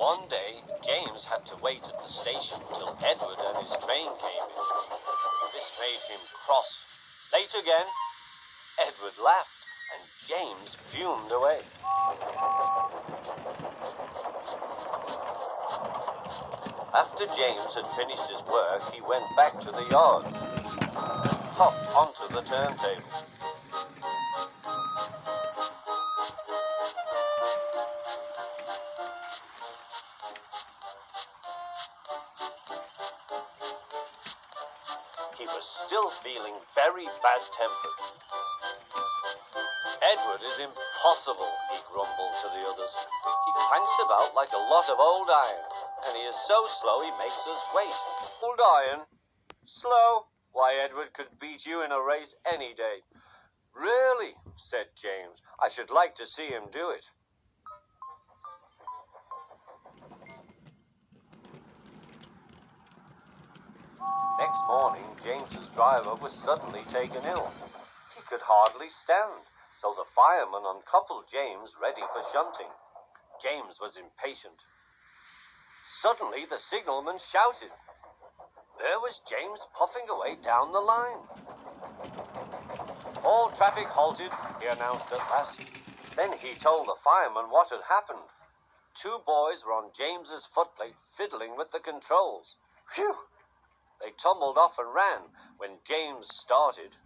One day, James had to wait at the station till Edward and his train came in. This made him cross. Late again? Edward laughed, and James fumed away. After James had finished his work, he went back to the yard, puffed onto the turntable. He was still feeling very bad-tempered. Edward is impossible, he grumbled to the others. He clanks about like a lot of old iron, and he is so slow he makes us wait. Old iron? Slow? Why, Edward could beat you in a race any day. Really? Said James. I should like to see him do it. Next morning, James's driver was suddenly taken ill. He could hardly stand, so the fireman uncoupled James ready for shunting. James was impatient. Suddenly, the signalman shouted. There was James puffing away down the line. All traffic halted, he announced at last. Then he told the fireman what had happened. 2 boys were on James's footplate fiddling with the controls. Phew! They tumbled off and ran when James started.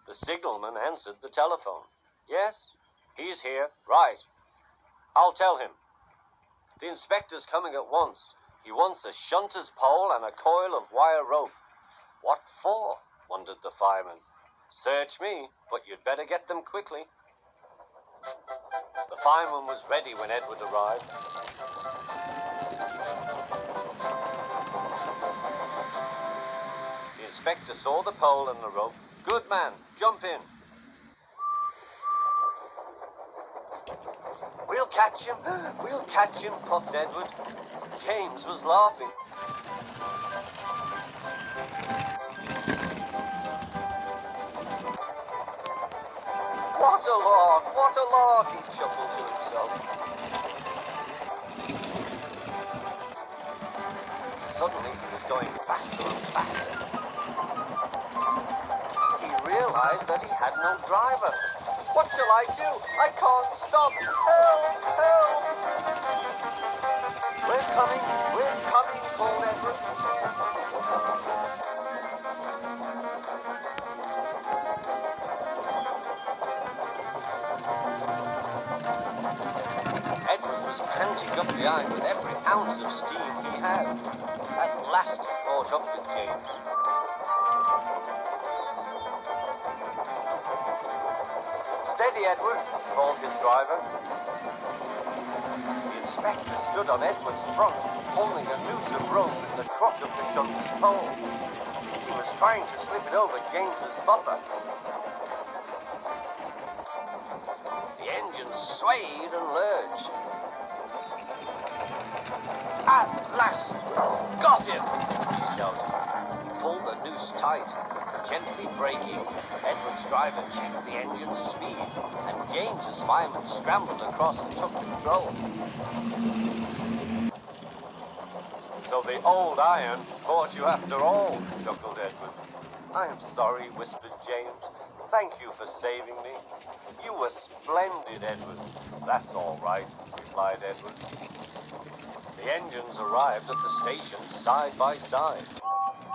The signalman answered the telephone. Yes, he's here. Right. I'll tell him. The inspector's coming at once. He wants a shunter's pole and a coil of wire rope. What for? Wondered the fireman. Search me, but you'd better get them quickly. The fireman was ready when Edward arrived. The inspector saw the pole and the rope. Good man, jump in. We'll catch him, puffed Edward. James was laughing. What a lark, he chuckled to himself. Suddenly, he was going faster and faster. He realized that he had no driver. What shall I do? I can't stop. Help! Help! We're coming, called Edward. Edward was panting up the iron with every ounce of steam he had. At last he caught up with James. Steady, Edward, called his driver. The inspector stood on Edward's front, holding a noose of rope in the crook of the shunter's pole. He was trying to slip it over James's buffer. The engine swayed and lurched. At last! Got him! He shouted. He pulled the noose tight. Gently braking, Edward's driver checked the engine's speed, and James's fireman scrambled across and took control. So the old iron caught you after all, chuckled Edward. I am sorry, whispered James. Thank you for saving me. You were splendid, Edward. That's all right, replied Edward. The engines arrived at the station side by side.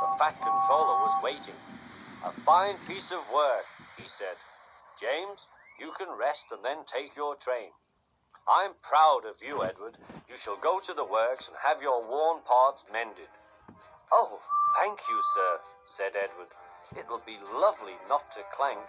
The Fat Controller was waiting. A fine piece of work, he said. James, you can rest and then take your train. I'm proud of you, Edward. You shall go to the works and have your worn parts mended. Oh, thank you, sir, said Edward. It'll be lovely not to clank.